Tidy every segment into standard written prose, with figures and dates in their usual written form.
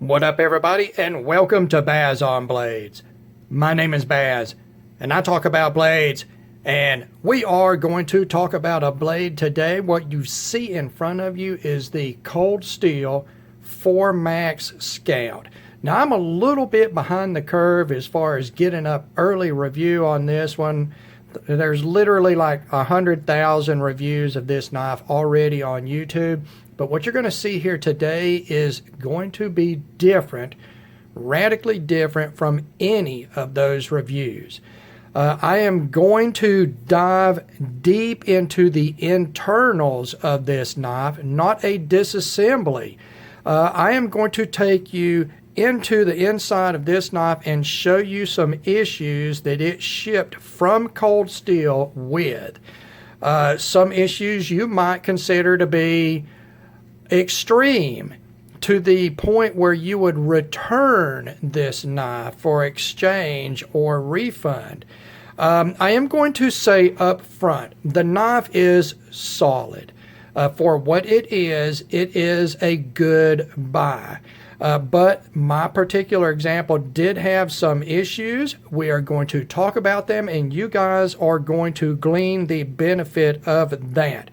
What up, everybody, and welcome to Baz on Blades. My name is Baz, and I talk about blades, and we are going to talk about a blade today. What you see in front of you is the Cold Steel 4 Max Scout. Now, I'm a little bit behind the curve as far as getting up early review on this one. There's literally like 100,000 reviews of this knife already on YouTube. But what you're going to see here today is going to be different, radically different from any of those reviews. I am going to dive deep into the internals of this knife, not a disassembly. I am going to take you into the inside of this knife and show you some issues that it shipped from Cold Steel with. Some issues you might consider to be extreme, to the point where you would return this knife for exchange or refund. I am going to say up front, the knife is solid. For what it is a good buy. But my particular example did have some issues. We are going to talk about them, and you guys are going to glean the benefit of that.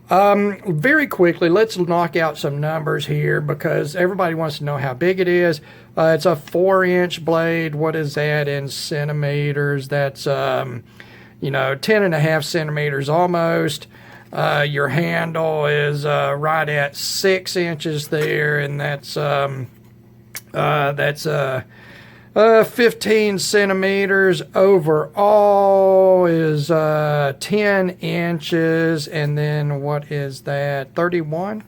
Very quickly, let's knock out some numbers here because everybody wants to know how big it is. It's a 4-inch blade. What is that in centimeters? That's, 10.5 centimeters almost. Your handle is right at 6 inches there, and that's 15 centimeters overall is 10 inches, and then what is that, 31?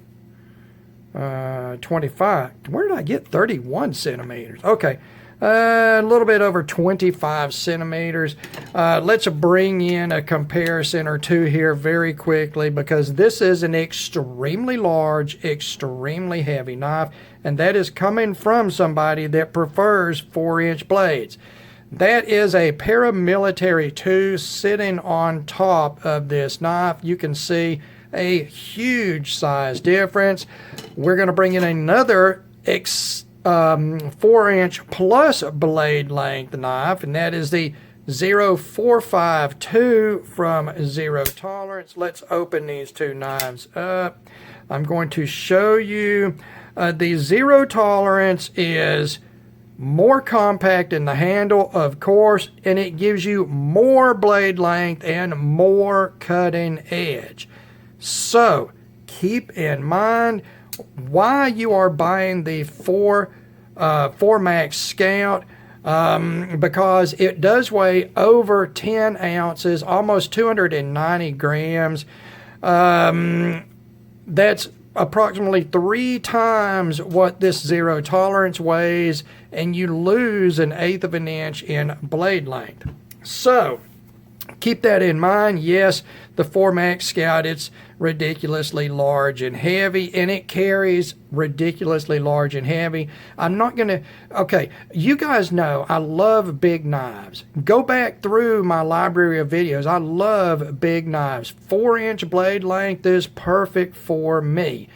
25. Where did I get 31 centimeters? Okay, a little bit over 25 centimeters. Let's bring in a comparison or two here very quickly, because this is an extremely large, extremely heavy knife, and that is coming from somebody that prefers 4-inch blades. That is a paramilitary 2 sitting on top of this knife. You can see a huge size difference. We're going to bring in another 4-inch plus blade length knife, and that is the 0452 from Zero Tolerance. Let's open these two knives up. I'm going to show you the Zero Tolerance is more compact in the handle, of course, and it gives you more blade length and more cutting edge. So keep in mind why you are buying the 4 Max Scout, because it does weigh over 10 ounces, almost 290 grams. That's approximately 3 times what this Zero Tolerance weighs, and you lose 1/8 of an inch in blade length. So keep that in mind. Yes, the 4 Max Scout, it's ridiculously large and heavy, and it carries ridiculously large and heavy. I'm not going to... Okay, you guys know I love big knives. Go back through my library of videos. I love big knives. 4-inch blade length is perfect for me.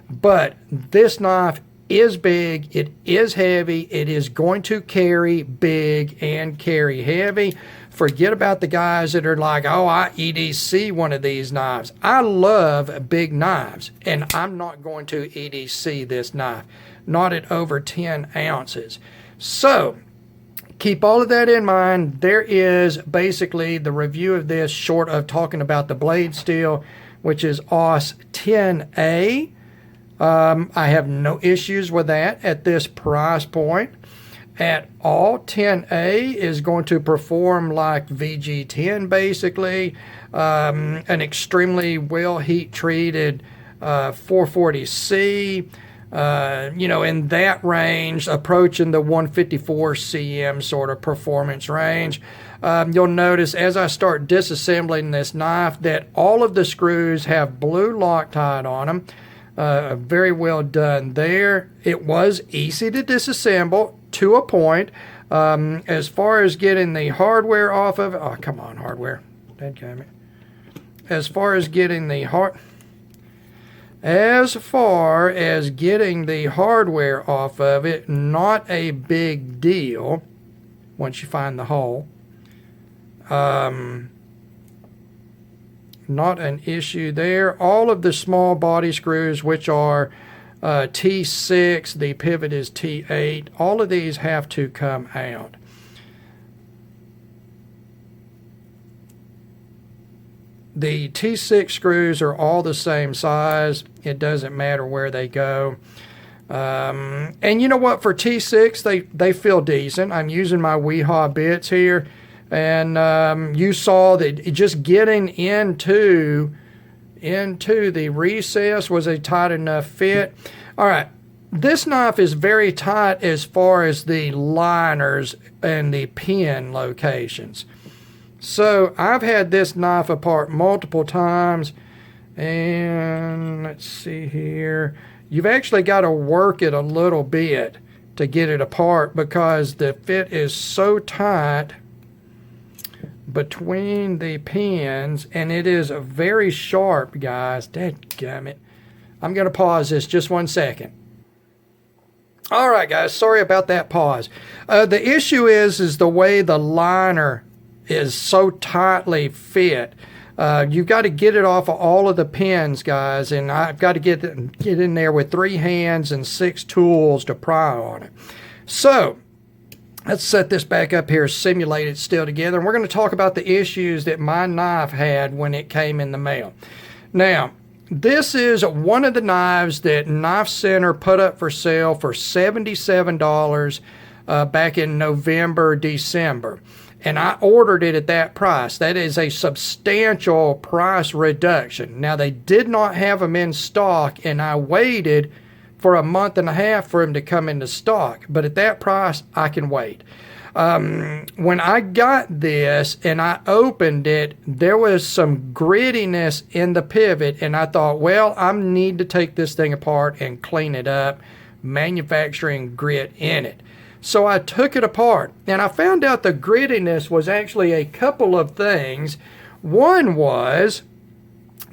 But this knife is big, it is heavy, it is going to carry big and carry heavy. Forget about the guys that are like, oh, I EDC one of these knives. I love big knives, and I'm not going to EDC this knife, not at over 10 ounces. So keep all of that in mind. There is basically the review of this, short of talking about the blade steel, which is AUS 10A. I have no issues with that at this price point at all. 10A is going to perform like VG10 basically, an extremely well heat treated 440C, in that range, approaching the 154 cm sort of performance range. You'll notice as I start disassembling this knife that all of the screws have blue Loctite on them. Very well done there. It was easy to disassemble to a point. As far as getting the hardware off of it, oh, come on, hardware. As far as getting the As far as getting the hardware off of it, not a big deal once you find the hole. Not an issue there. All of the small body screws, which are T6, the pivot is T8, all of these have to come out. The T6 screws are all the same size. It doesn't matter where they go. And you know what? For T6, they feel decent. I'm using my Weehaw bits here. And you saw that just getting into the recess was a tight enough fit. All right. This knife is very tight as far as the liners and the pin locations. So I've had this knife apart multiple times, and let's see here. You've actually got to work it a little bit to get it apart because the fit is so tight between the pins, and it is very sharp, guys. Dadgummit. I'm going to pause this just 1 second. All right, guys. Sorry about that pause. The issue is the way the liner is so tightly fit. You've got to get it off of all of the pins, guys, and I've got to get in there with 3 hands and 6 tools to pry on it. So let's set this back up here, simulate it still together, and we're going to talk about the issues that my knife had when it came in the mail. Now, this is one of the knives that Knife Center put up for sale for $77 back in November, December. And I ordered it at that price. That is a substantial price reduction. Now, they did not have them in stock, and I waited for a month and a half for them to come into stock. But at that price, I can wait. When I got this and I opened it, there was some grittiness in the pivot, and I thought, well, I need to take this thing apart and clean it up, manufacturing grit in it. So I took it apart, and I found out the grittiness was actually a couple of things. One was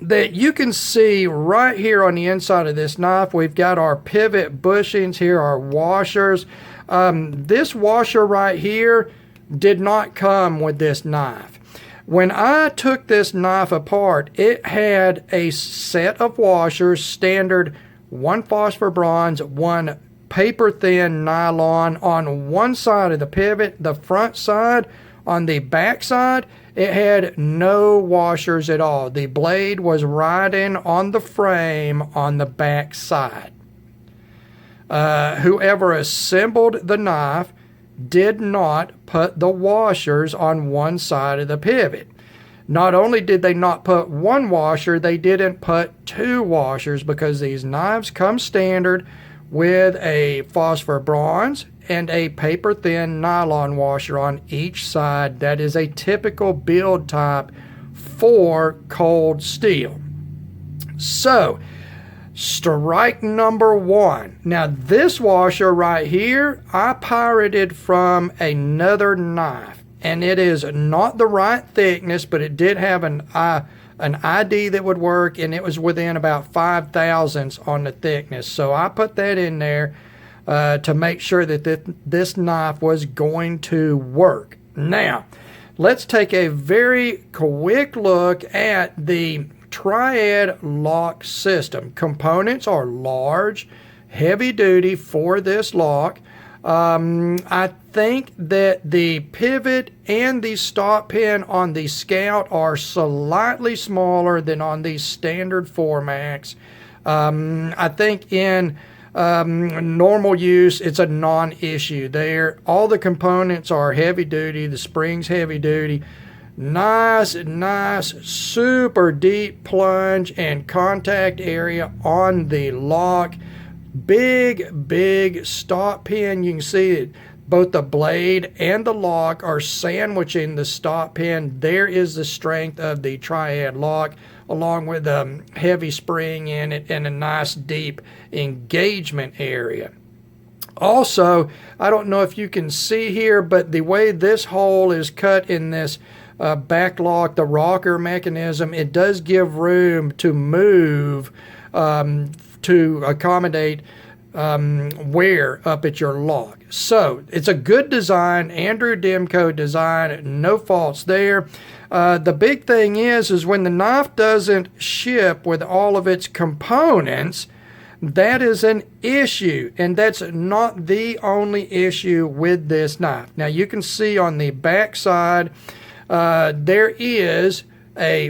that you can see right here on the inside of this knife, we've got our pivot bushings here, our washers. This washer right here did not come with this knife. When I took this knife apart, it had a set of washers, standard 1 phosphor bronze, 1 paper thin nylon on one side of the pivot. The front side, on the back side, it had no washers at all. The blade was riding on the frame on the back side. Whoever assembled the knife did not put the washers on one side of the pivot. Not only did they not put 1 washer, they didn't put 2 washers, because these knives come standard with a phosphor bronze and a paper thin nylon washer on each side. That is a typical build type for cold steel. So, strike number 1. Now, this washer right here, I pirated from another knife, and it is not the right thickness, but it did have an ID that would work, and it was within about 5 thousandths on the thickness. So I put that in there to make sure that this knife was going to work. Now, let's take a very quick look at the triad lock system. Components are large, heavy duty for this lock. I think that the pivot and the stop pin on the Scout are slightly smaller than on the standard 4MAX. I think in normal use, it's a non-issue there. All the components are heavy duty. The spring's heavy duty. Nice, super deep plunge and contact area on the lock. Big stop pin. You can see it. Both the blade and the lock are sandwiching the stop pin. There is the strength of the triad lock, along with a heavy spring in it and a nice deep engagement area. Also, I don't know if you can see here, but the way this hole is cut in this back lock, the rocker mechanism, it does give room to move to accommodate wear up at your lock. So it's a good design, Andrew Demko design, no faults there. The big thing is when the knife doesn't ship with all of its components, that is an issue, and that's not the only issue with this knife. Now you can see on the back side there is a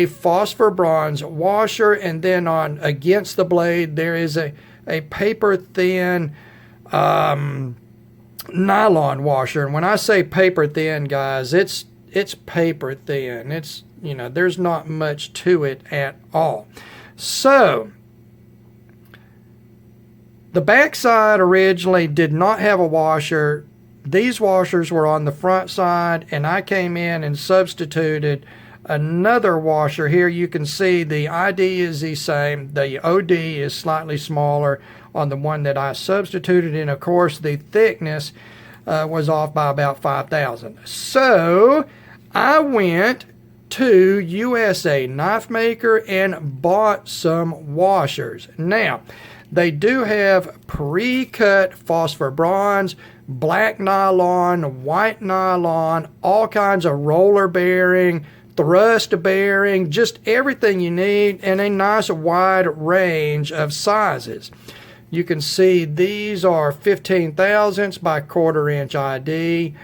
phosphor bronze washer, and then on against the blade there is a paper thin nylon washer. And when I say paper thin, guys, it's paper thin. It's, you know, there's not much to it at all. So the backside originally did not have a washer. These washers were on the front side, and I came in and substituted another washer. Here you can see the ID is the same. The OD is slightly smaller on the one that I substituted, and of course the thickness was off by about 5,000. So I went to USA Knife Maker and bought some washers. Now, they do have pre-cut phosphor bronze, black nylon, white nylon, all kinds of roller bearing, thrust bearing, just everything you need, and a nice wide range of sizes. You can see these are 15 thousandths by 1/4 inch ID,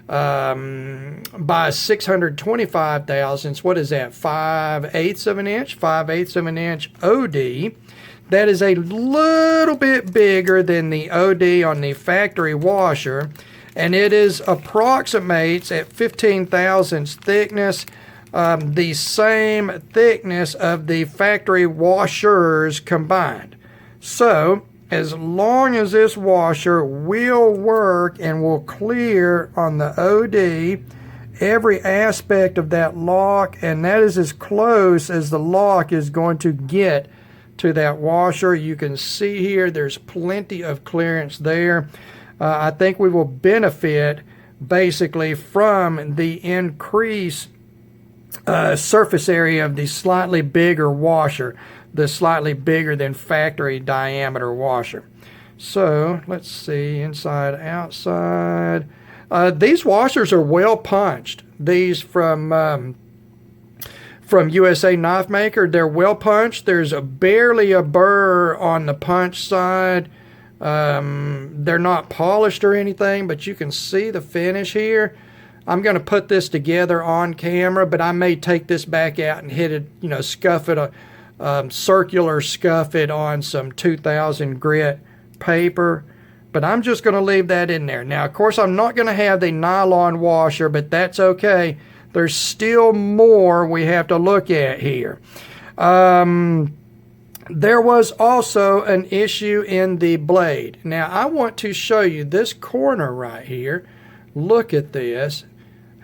by 625 thousandths. What is that? 5/8 of an inch? 5/8 of an inch OD. That is a little bit bigger than the OD on the factory washer, and it is approximates at 15 thousandths thickness, the same thickness of the factory washers combined. So as long as this washer will work and will clear on the OD every aspect of that lock, and that is as close as the lock is going to get to that washer. You can see here there's plenty of clearance there. I think we will benefit basically from the increased surface area of the slightly bigger washer, the slightly bigger than factory diameter washer. So let's see, inside, outside. These washers are well punched. These from USA Knife Maker, they're well punched. There's barely a burr on the punch side. They're not polished or anything, but you can see the finish here. I'm going to put this together on camera, but I may take this back out and hit it, you know, scuff it, circular scuff it on some 2000 grit paper. But I'm just going to leave that in there. Now, of course, I'm not going to have the nylon washer, but that's okay. There's still more we have to look at here. There was also an issue in the blade. Now, I want to show you this corner right here. Look at this,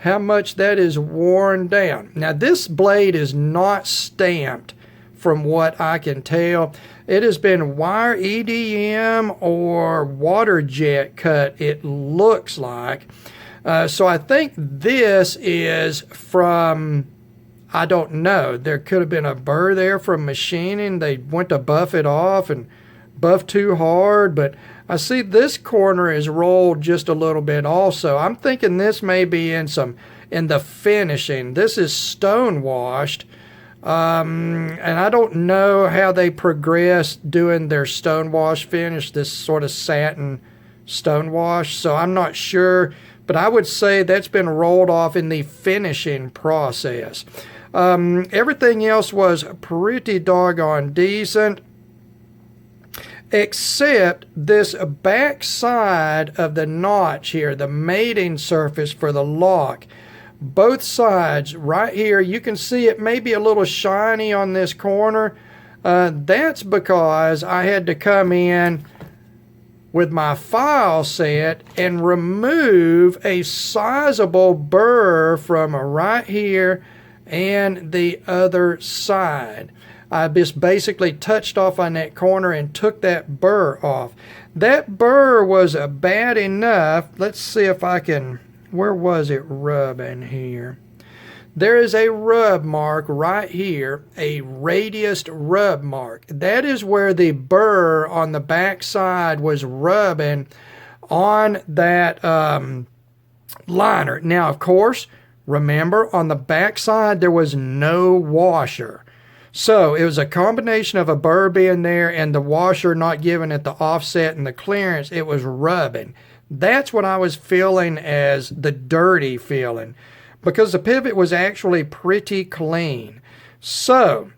how much that is worn down. Now, this blade is not stamped from what I can tell. It has been wire EDM or water jet cut, it looks like. So I think this is from, I don't know, there could have been a burr there from machining. They went to buff it off and buff too hard, but I see this corner is rolled just a little bit also. I'm thinking this may be in the finishing. This is stone washed, and I don't know how they progressed doing their stone wash finish, this sort of satin stone wash, so I'm not sure. But I would say that's been rolled off in the finishing process. Everything else was pretty doggone decent, except this back side of the notch here, the mating surface for the lock. Both sides right here, you can see it may be a little shiny on this corner. That's because I had to come in with my file set and remove a sizable burr from right here and the other side. I just basically touched off on that corner and took that burr off. That burr was bad enough. Let's see if I can, where was it rubbing here? There is a rub mark right here, a radiused rub mark. That is where the burr on the back side was rubbing on that liner. Now, of course, remember, on the back side there was no washer. So it was a combination of a burr being there and the washer not giving it the offset and the clearance. It was rubbing. That's what I was feeling as the dirty feeling, because the pivot was actually pretty clean. So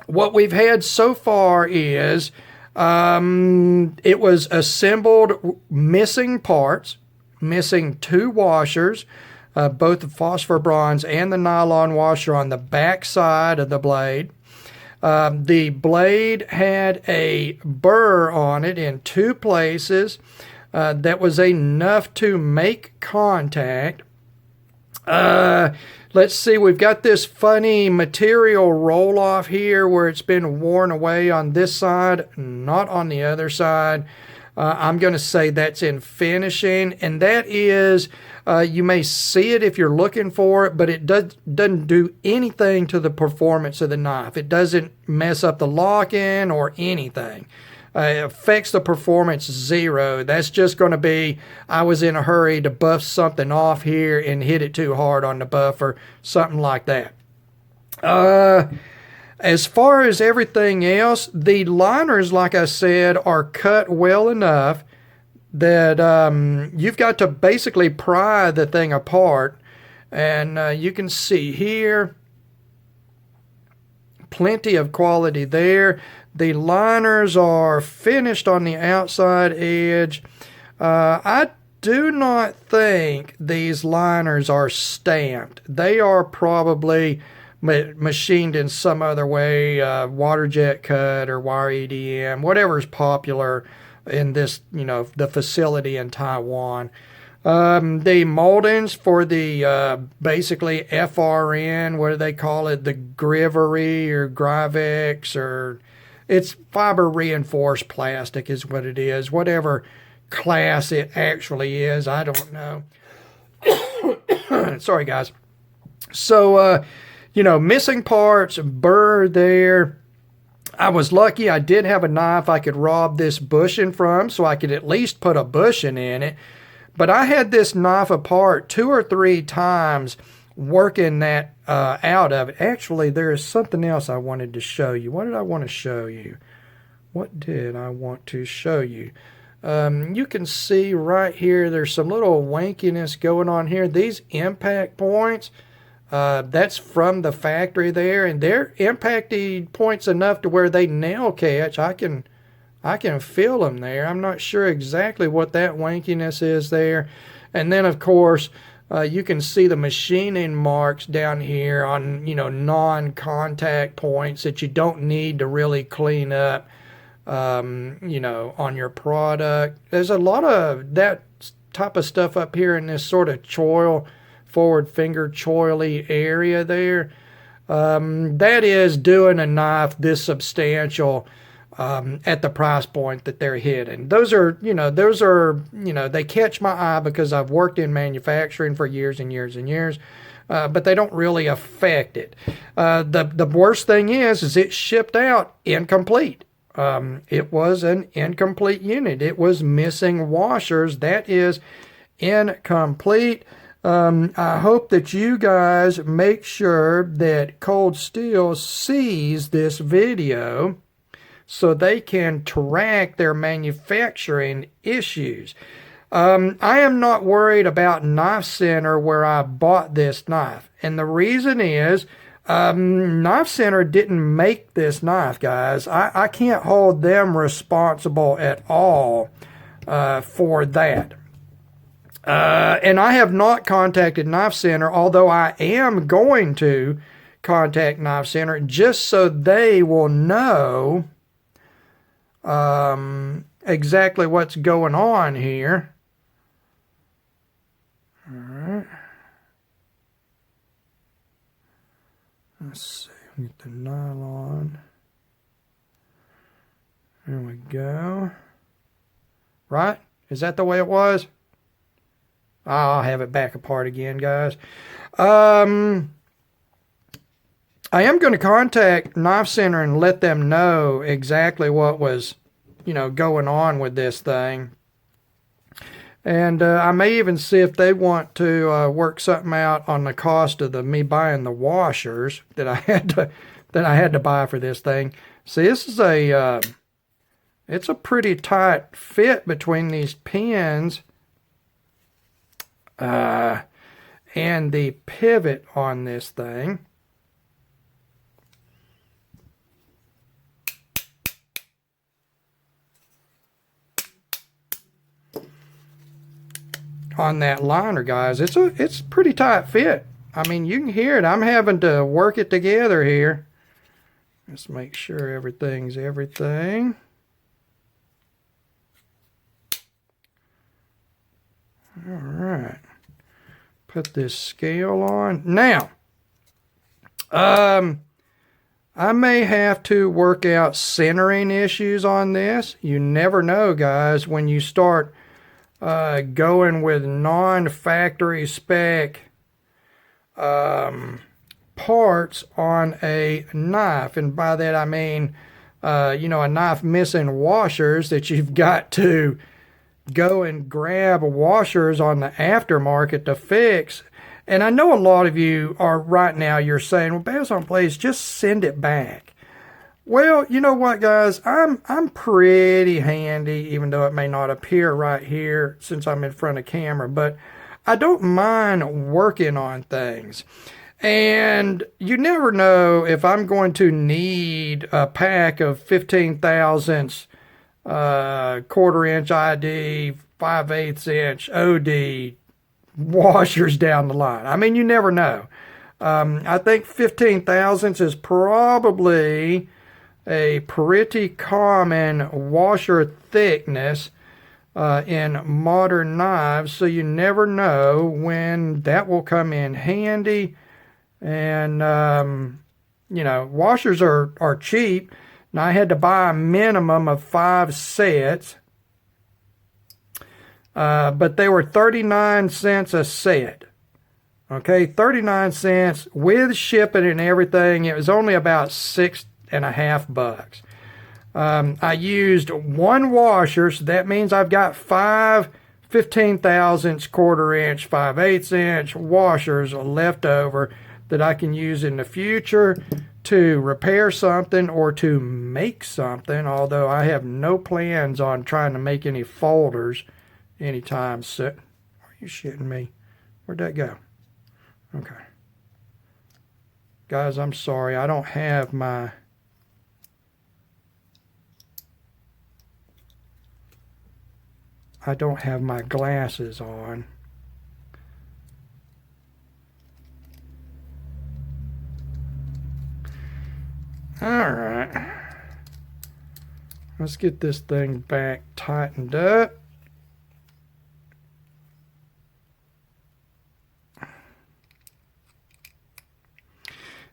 what we've had so far is it was assembled missing parts, missing 2 washers, both the phosphor bronze and the nylon washer on the back side of the blade. The blade had a burr on it in 2 places that was enough to make contact. Let's see, we've got this funny material roll off here where it's been worn away on this side, not on the other side. I'm going to say that's in finishing, and that is, you may see it if you're looking for it, but it doesn't do anything to the performance of the knife. It doesn't mess up the lock-in or anything. It affects the performance 0. That's just going to be, I was in a hurry to buff something off here and hit it too hard on the buffer, something like that. As far as everything else, the liners, like I said, are cut well enough that you've got to basically pry the thing apart. And you can see here, plenty of quality there. The liners are finished on the outside edge. I do not think these liners are stamped. They are probably machined in some other way, water jet cut or wire EDM, whatever is popular in this, the facility in Taiwan. The moldings for the basically FRN, what do they call it? The Grivery or Grivex, or it's fiber reinforced plastic is what it is. Whatever class it actually is, I don't know. Sorry, guys. So, missing parts, burr there. I was lucky I did have a knife I could rob this bushing from, so I could at least put a bushing in it. But I had this knife apart 2 or 3 times working that out of it. Actually, there is something else I wanted to show you. What did I want to show you? What did I want to show you? You can see right here, there's some little wankiness going on here. These impact points, that's from the factory there, and they're impacted points enough to where they nail catch. I can feel them there. I'm not sure exactly what that wankiness is there. And then, of course, you can see the machining marks down here on, non-contact points that you don't need to really clean up, on your product. There's a lot of that type of stuff up here in this sort of choil, forward finger choily area there. That is doing a knife this substantial at the price point that they're hitting. Those are, they catch my eye because I've worked in manufacturing for years and years and years, but they don't really affect it. The worst thing is it's shipped out incomplete. It was an incomplete unit. It was missing washers. That is incomplete. I hope that you guys make sure that Cold Steel sees this video so they can track their manufacturing issues. I am not worried about Knife Center where I bought this knife. And the reason is, Knife Center didn't make this knife, guys. I can't hold them responsible at all for that. And I have not contacted Knife Center, although I am going to contact Knife Center just so they will know exactly what's going on here. All right. Let's see. Get the nylon. There we go. Right? Is that the way it was? I'll have it back apart again, guys. I am going to contact Knife Center and let them know exactly what was, going on with this thing. And I may even see if they want to work something out on the cost of me buying the washers that I had to buy for this thing. See, this is it's a pretty tight fit between these pins and the pivot on this thing. On that liner, guys, it's a pretty tight fit. I mean, you can hear it. I'm having to work it together here. Let's make sure everything's everything. All right. Put this scale on. Now, I may have to work out centering issues on this. You never know, guys, when you start going with non-factory spec parts on a knife. And by that I mean, a knife missing washers that you've got to go and grab washers on the aftermarket to fix. And I know a lot of you are right now, you're saying, well, Bass on Blades, just send it back. Well, you know what, guys? I'm pretty handy, even though it may not appear right here since I'm in front of camera, but I don't mind working on things. And you never know if I'm going to need a pack of 15 thousandths, quarter-inch ID, 5/8 inch OD washers down the line. I mean, you never know. I think 15 thousandths is probably a pretty common washer thickness in modern knives, so you never know when that will come in handy. And washers are cheap. Now I had to buy a minimum of 5 sets, but they were 39 cents a set. Okay, 39 cents with shipping and everything. It was only about $6.50. I used 1 washer, so that means I've got 5 15 thousandths, quarter-inch, 5/8 inch washers left over that I can use in the future to repair something or to make something, although I have no plans on trying to make any folders anytime soon. Are you shitting me? Where'd that go? Okay. Guys, I'm sorry. I don't have my glasses on. All right. Let's get this thing back tightened up.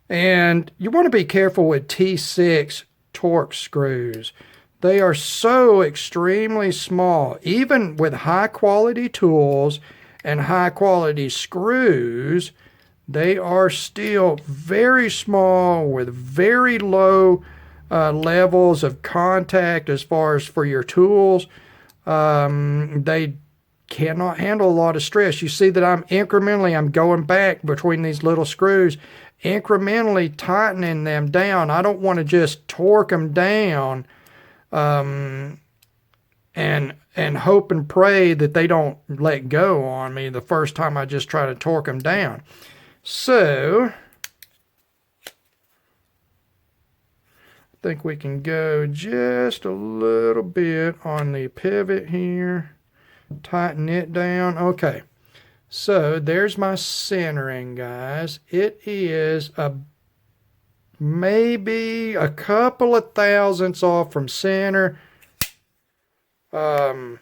And you want to be careful with T6 torque screws. They are so extremely small. Even with high quality tools and high quality screws, they are still very small with very low levels of contact as far as for your tools. They cannot handle a lot of stress. You see that I'm going back between these little screws, incrementally tightening them down. I don't want to just torque them down and hope and pray that they don't let go on me the first time I just try to torque them down. So I think we can go just a little bit on the pivot here, tighten it down. Okay, so there's my centering, guys. It is maybe a couple of thousandths off from center. I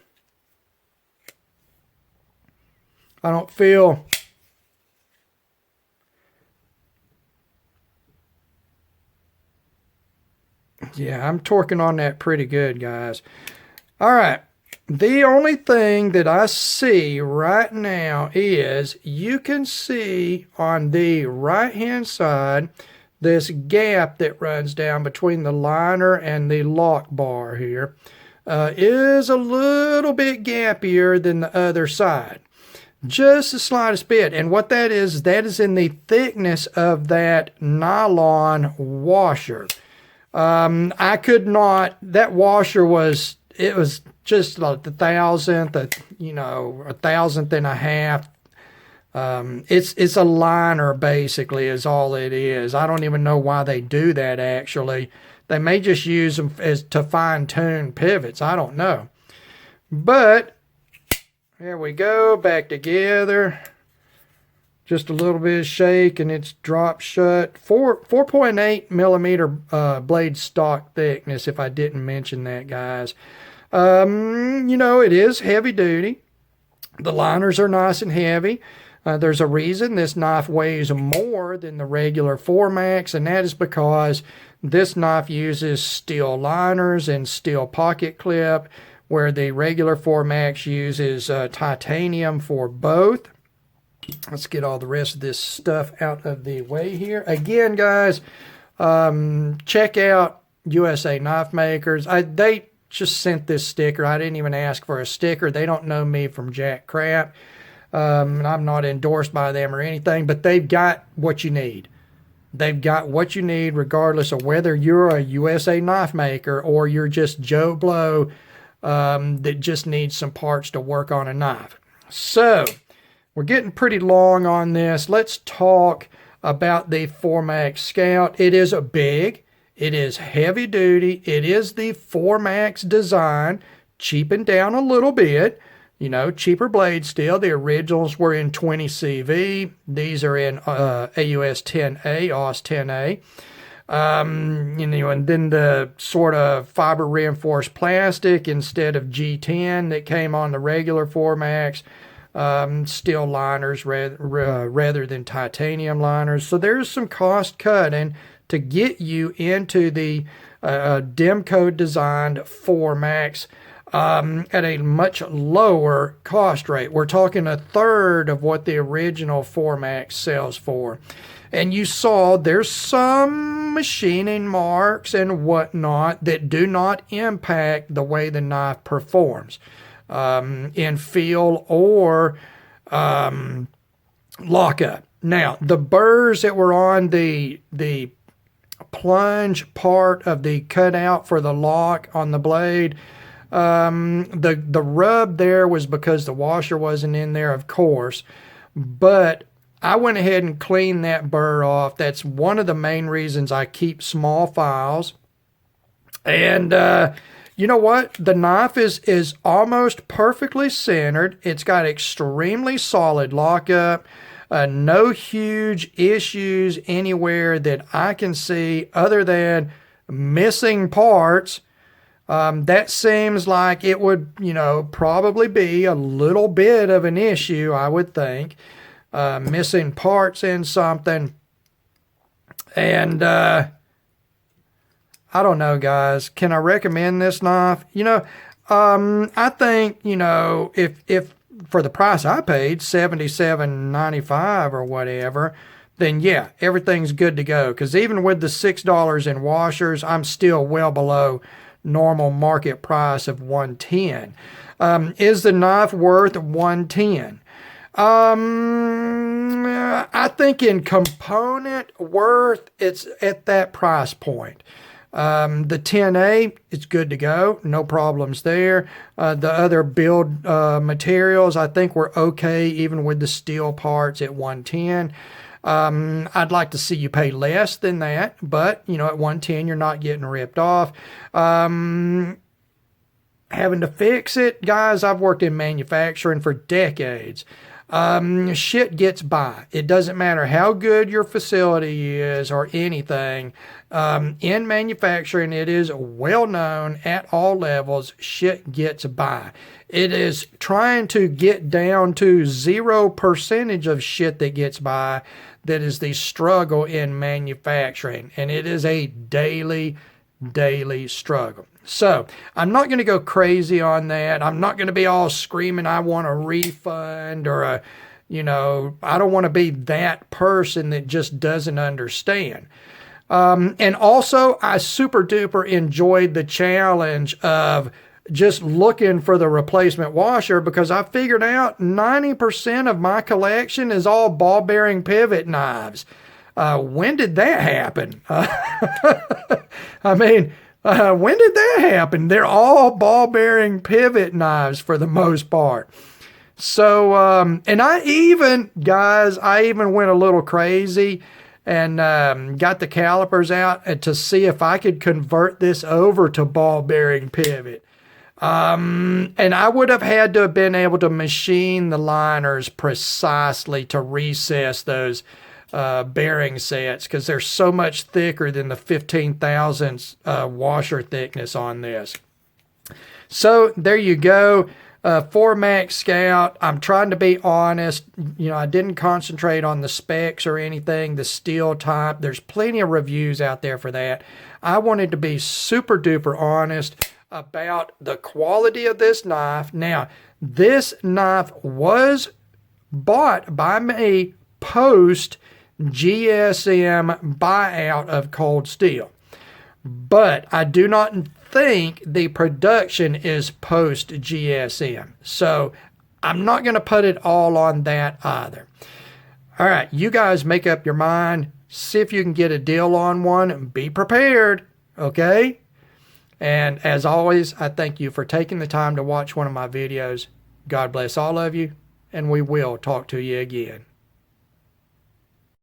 don't feel Yeah, I'm torquing on that pretty good, guys. All right. The only thing that I see right now is you can see on the right-hand side this gap that runs down between the liner and the lock bar here is a little bit gappier than the other side. Just the slightest bit. And what that is in the thickness of that nylon washer. I could not, that washer was, it was just like the thousandth, a thousandth and a half. It's a liner basically is all it is. I don't even know why they do that actually. They may just use them as to fine tune pivots. I don't know. But here we go, back together. Just a little bit of shake and it's dropped shut. 4.8 millimeter blade stock thickness, if I didn't mention that, guys. It is heavy duty. The liners are nice and heavy. There's a reason this knife weighs more than the regular 4-max, and that is because this knife uses steel liners and steel pocket clip, where the regular 4-max uses titanium for both. Let's get all the rest of this stuff out of the way here. Again, guys, check out USA Knife Makers. They just sent this sticker. I didn't even ask for a sticker. They don't know me from jack crap. I'm not endorsed by them or anything, but they've got what you need. They've got what you need regardless of whether you're a USA Knife Maker or you're just Joe Blow that just needs some parts to work on a knife. So, we're getting pretty long on this. Let's talk about the 4-max Scout. It is a big, it is heavy duty, it is the 4-max design, cheapened down a little bit. Cheaper blade steel. The originals were in 20 CV. These are in AUS 10A, AUS 10A. And then the sort of fiber reinforced plastic instead of G10 that came on the regular 4-max. Steel liners rather than titanium liners. So there's some cost cutting to get you into the Demco designed 4-max at a much lower cost rate. We're talking a third of what the original 4-max sells for. And you saw there's some machining marks and whatnot that do not impact the way the knife performs in feel or lockup. Now, the burrs that were on the plunge part of the cutout for the lock on the blade, the rub there was because the washer wasn't in there, of course, but I went ahead and cleaned that burr off. That's one of the main reasons I keep small files. And you know what? The knife is almost perfectly centered. It's got extremely solid lockup. No huge issues anywhere that I can see other than missing parts. That seems like it would, probably be a little bit of an issue, I would think. Missing parts in something. And I don't know, guys. Can I recommend this knife? I think, if for the price I paid, $77.95 or whatever, then yeah, everything's good to go. Because even with the $6 in washers, I'm still well below normal market price of $110. Is the knife worth $110? I think in component worth, it's at that price point. The 10A, it's good to go. No problems there. The other build materials, I think were okay, even with the steel parts at $110. I'd like to see you pay less than that, but, at $110, you're not getting ripped off. Having to fix it, guys, I've worked in manufacturing for decades. Shit gets by. It doesn't matter how good your facility is or anything. In manufacturing, it is well known at all levels, shit gets by. It is trying to get down to 0% of shit that gets by that is the struggle in manufacturing. And it is a daily daily struggle. So I'm not going to go crazy on that. I'm not going to be all screaming, I want a refund, or I don't want to be that person that just doesn't understand. And also, I super duper enjoyed the challenge of just looking for the replacement washer, because I figured out 90% of my collection is all ball bearing pivot knives. When did that happen? When did that happen? They're all ball bearing pivot knives for the most part. So, and I even went a little crazy and got the calipers out to see if I could convert this over to ball bearing pivot. And I would have had to have been able to machine the liners precisely to recess those bearing sets, because they're so much thicker than the 15 thousandths washer thickness on this. So there you go. 4MAX Scout. I'm trying to be honest. I didn't concentrate on the specs or anything, the steel type. There's plenty of reviews out there for that. I wanted to be super duper honest about the quality of this knife. Now, this knife was bought by me post GSM buyout of Cold Steel, but I do not think the production is post GSM, so I'm not going to put it all on that either. All right, you guys make up your mind, see if you can get a deal on one, and be prepared, okay? And as always, I thank you for taking the time to watch one of my videos. God bless all of you, and we will talk to you again.